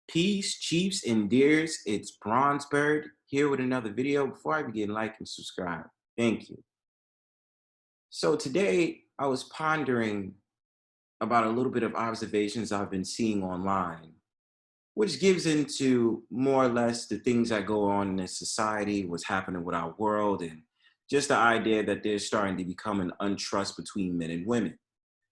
Peace, chiefs, and deers. It's Bronzebird here with another video. Before I begin, like and subscribe. Thank you. So today I was pondering about a little bit of observations I've been seeing online, which gives into more or less the things that go on in this society, what's happening with our world, and just the idea that there's starting to become an untrust between men and women.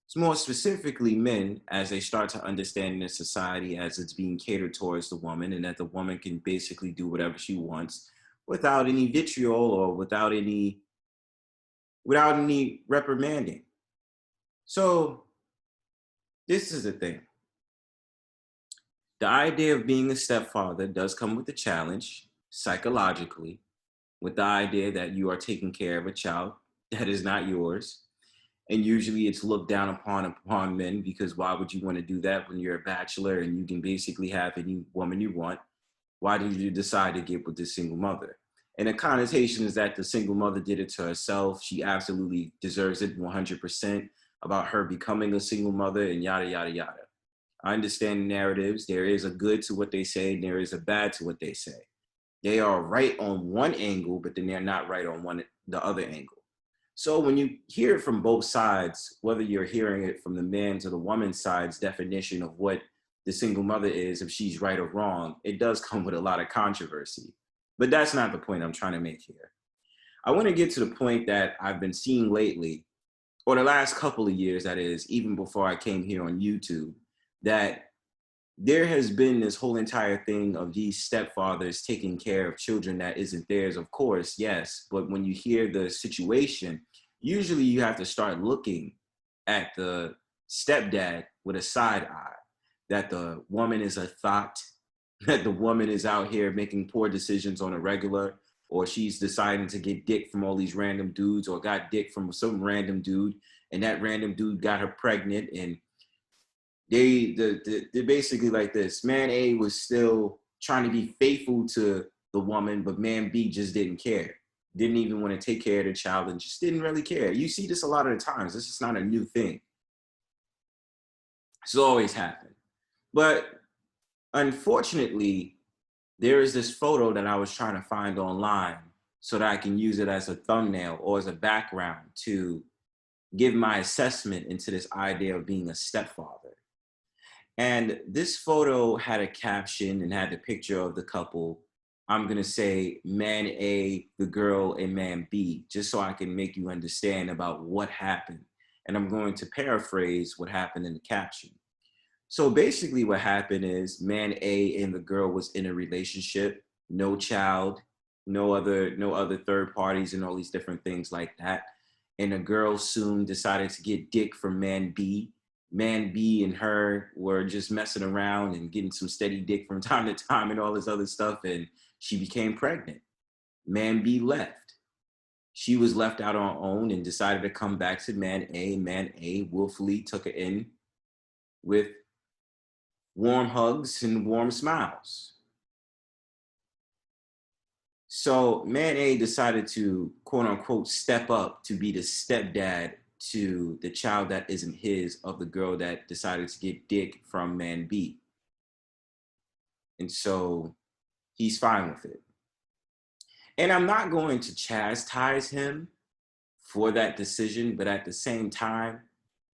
It's more specifically men as they start to understand this society as it's being catered towards the woman and that the woman can basically do whatever she wants without any vitriol or without any reprimanding. So this is the thing. The idea of being a stepfather does come with a challenge psychologically, with the idea that you are taking care of a child that is not yours. And usually it's looked down upon men because why would you want to do that when you're a bachelor and you can basically have any woman you want? Why did you decide to get with this single mother? And the connotation is that the single mother did it to herself. She absolutely deserves it 100% about her becoming a single mother and yada, yada, yada. I understand narratives. There is a good to what they say, and there is a bad to what they say. They are right on one angle, but then they're not right on the other angle. So when you hear it from both sides, whether you're hearing it from the man's or the woman's side's definition of what the single mother is, if she's right or wrong, it does come with a lot of controversy. But that's not the point I'm trying to make here. I want to get to the point that I've been seeing lately, or the last couple of years, that is, even before I came here on YouTube, that there has been this whole entire thing of these stepfathers taking care of children that isn't theirs, of course, yes. But when you hear the situation, usually you have to start looking at the stepdad with a side eye, that the woman is a thought, that the woman is out here making poor decisions on a regular, or she's deciding to get dick from all these random dudes, or got dick from some random dude, and that random dude got her pregnant, and they're basically like this. Man A was still trying to be faithful to the woman, but man B just didn't care. Didn't even want to take care of the child and just didn't really care. You see this a lot of the times. This is not a new thing. It's always happened. But unfortunately, there is this photo that I was trying to find online so that I can use it as a thumbnail or as a background to give my assessment into this idea of being a stepfather. And this photo had a caption and had the picture of the couple. I'm going to say man A, the girl, and man B, just so I can make you understand about what happened. And I'm going to paraphrase what happened in the caption. So basically what happened is man A and the girl was in a relationship, no child, no other third parties and all these different things like that. And the girl soon decided to get dick from man B. Man B and her were just messing around and getting some steady dick from time to time and all this other stuff. And she became pregnant. Man B left. She was left out on her own and decided to come back to man A. Man A willfully took her in with warm hugs and warm smiles. So man A decided to quote unquote step up to be the stepdad to the child that isn't his of the girl that decided to get dick from man B. And so he's fine with it. And I'm not going to chastise him for that decision, but at the same time,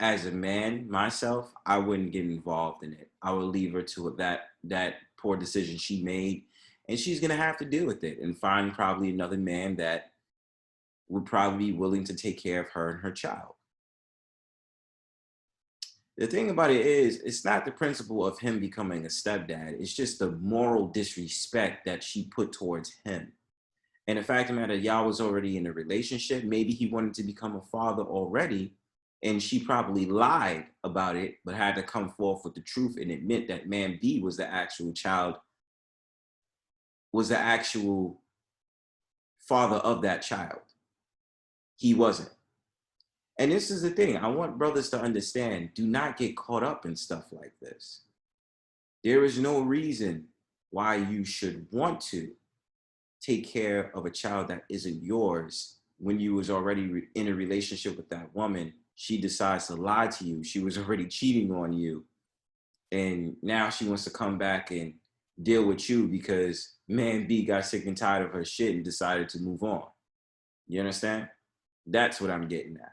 as a man myself, I wouldn't get involved in it. I would leave her to that poor decision she made, and she's gonna have to deal with it and find probably another man that would probably be willing to take care of her and her child. The thing about it is, it's not the principle of him becoming a stepdad. It's just the moral disrespect that she put towards him. And the fact of the matter, y'all was already in a relationship. Maybe he wanted to become a father already, and she probably lied about it, but had to come forth with the truth and admit that man B was the actual child, was the actual father of that child. He wasn't. And this is the thing. I want brothers to understand, do not get caught up in stuff like this. There is no reason why you should want to take care of a child that isn't yours when you was already in a relationship with that woman. She decides to lie to you. She was already cheating on you. And now she wants to come back and deal with you because man B got sick and tired of her shit and decided to move on. You understand? That's what I'm getting at.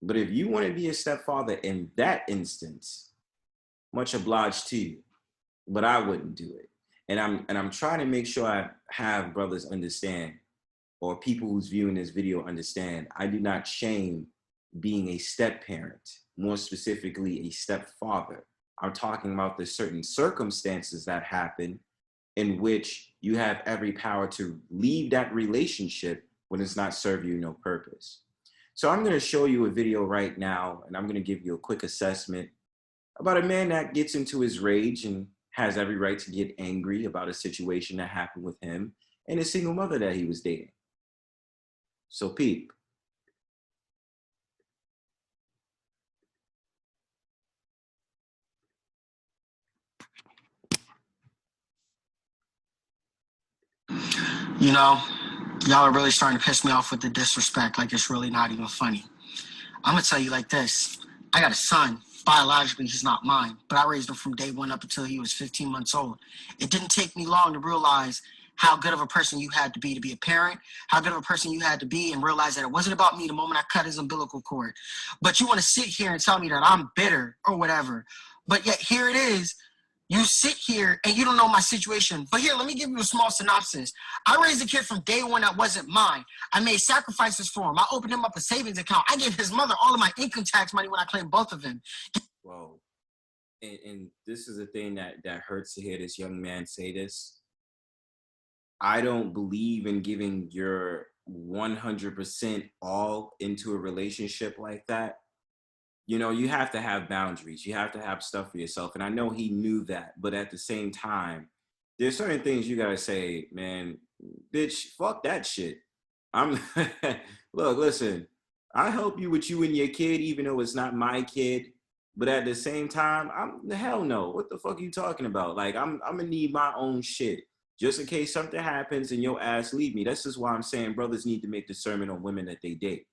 But if you want to be a stepfather in that instance, much obliged to you, but I wouldn't do it. And I'm trying to make sure I have brothers understand, or people who's viewing this video understand, I do not shame being a step parent, more specifically a stepfather. I'm talking about the certain circumstances that happen in which you have every power to leave that relationship when it's not serving you no purpose. So I'm going to show you a video right now, and I'm going to give you a quick assessment about a man that gets into his rage and has every right to get angry about a situation that happened with him and a single mother that he was dating. So peep. You know, y'all are really starting to piss me off with the disrespect. Like, it's really not even funny. I'm going to tell you like this. I got a son. Biologically, he's not mine, but I raised him from day one up until he was 15 months old. It didn't take me long to realize how good of a person you had to be a parent, how good of a person you had to be, and realize that it wasn't about me the moment I cut his umbilical cord. But you want to sit here and tell me that I'm bitter or whatever. But yet here it is. You sit here and you don't know my situation. But here, let me give you a small synopsis. I raised a kid from day one that wasn't mine. I made sacrifices for him. I opened him up a savings account. I gave his mother all of my income tax money when I claimed both of them. Whoa. And this is a thing that hurts to hear this young man say this. I don't believe in giving your 100% all into a relationship like that. You know, you have to have boundaries. You have to have stuff for yourself. And I know he knew that, but at the same time, there's certain things you gotta say, man, bitch, fuck that shit. I'm look, listen, I help you with you and your kid, even though it's not my kid. But at the same time, I'm the hell no. What the fuck are you talking about? Like, I'm gonna need my own shit. Just in case something happens and your ass leave me. That's just why I'm saying brothers need to make discernment on women that they date.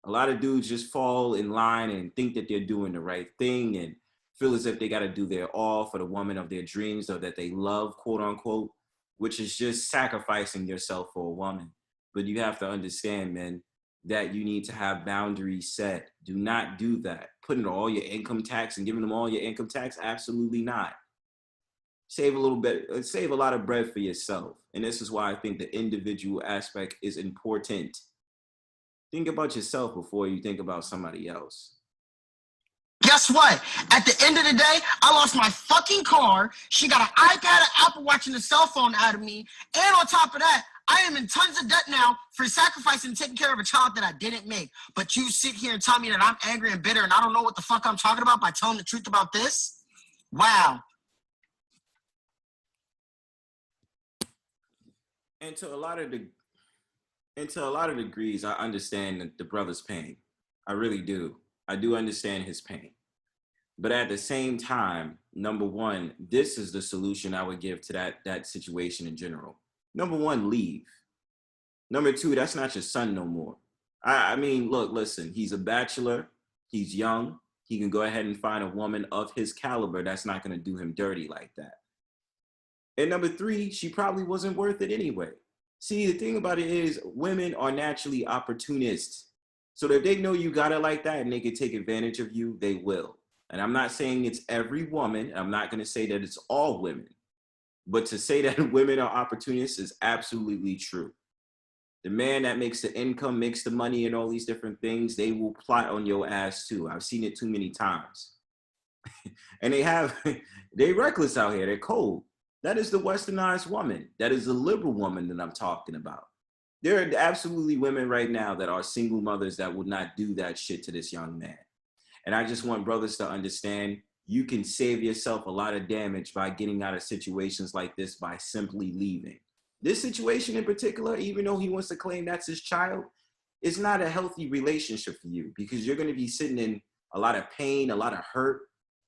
A lot of dudes just fall in line and think that they're doing the right thing and feel as if they got to do their all for the woman of their dreams or that they love, quote unquote, which is just sacrificing yourself for a woman. But you have to understand, man, that you need to have boundaries set. Do not do that. Putting all your income tax and giving them all your income tax, absolutely not. Save a little bit, save a lot of bread for yourself. And this is why I think the individual aspect is important. Think about yourself before you think about somebody else. Guess what? At the end of the day, I lost my fucking car. She got an iPad, an Apple Watch, and a cell phone out of me. And on top of that, I am in tons of debt now for sacrificing and taking care of a child that I didn't make. But you sit here and tell me that I'm angry and bitter and I don't know what the fuck I'm talking about by telling the truth about this? Wow. And to a lot of degrees, I understand the brother's pain. I really do. I do understand his pain. But at the same time, number one, this is the solution I would give to that situation in general. Number one, leave. Number two, that's not your son no more. I mean, look, listen, he's a bachelor. He's young. He can go ahead and find a woman of his caliber that's not going to do him dirty like that. And number three, she probably wasn't worth it anyway. See, the thing about it is women are naturally opportunists. So if they know you got it like that and they can take advantage of you, they will. And I'm not saying it's every woman. I'm not going to say that it's all women. But to say that women are opportunists is absolutely true. The man that makes the income, makes the money and all these different things, they will plot on your ass too. I've seen it too many times. And they reckless out here. They're cold. That is the westernized woman. That is the liberal woman that I'm talking about. There are absolutely women right now that are single mothers that would not do that shit to this young man. And I just want brothers to understand you can save yourself a lot of damage by getting out of situations like this by simply leaving. This situation in particular, even though he wants to claim that's his child, is not a healthy relationship for you because you're going to be sitting in a lot of pain, a lot of hurt,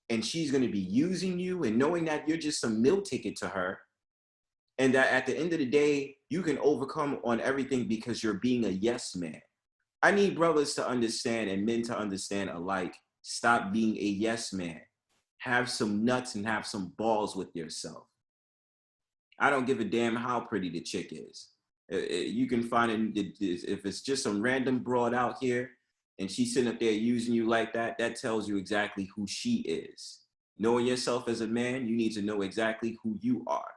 and she's going to be using you and knowing that you're just a meal ticket to her. And that at the end of the day, you can overcome on everything because you're being a yes man. I need brothers to understand and men to understand alike. Stop being a yes man. Have some nuts and have some balls with yourself. I don't give a damn how pretty the chick is. You can find it if it's just some random broad out here and she's sitting up there using you like that. That tells you exactly who she is. Knowing yourself as a man, you need to know exactly who you are.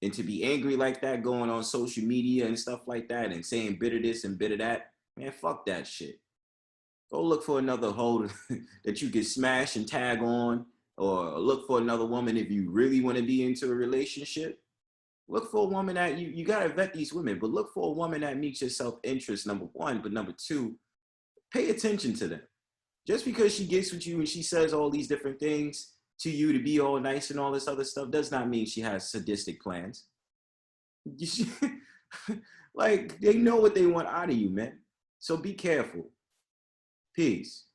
And to be angry like that, going on social media and stuff like that, and saying bitter this and bitter that, man, fuck that shit. Go look for another hoe that you can smash and tag on, or look for another woman if you really want to be into a relationship. Look for a woman that you gotta vet these women, but look for a woman that meets your self interest, number one. But number two, pay attention to them. Just because she gets with you and she says all these different things to you to be all nice and all this other stuff does not mean she has sadistic plans. Like, they know what they want out of you, man. So be careful. Peace.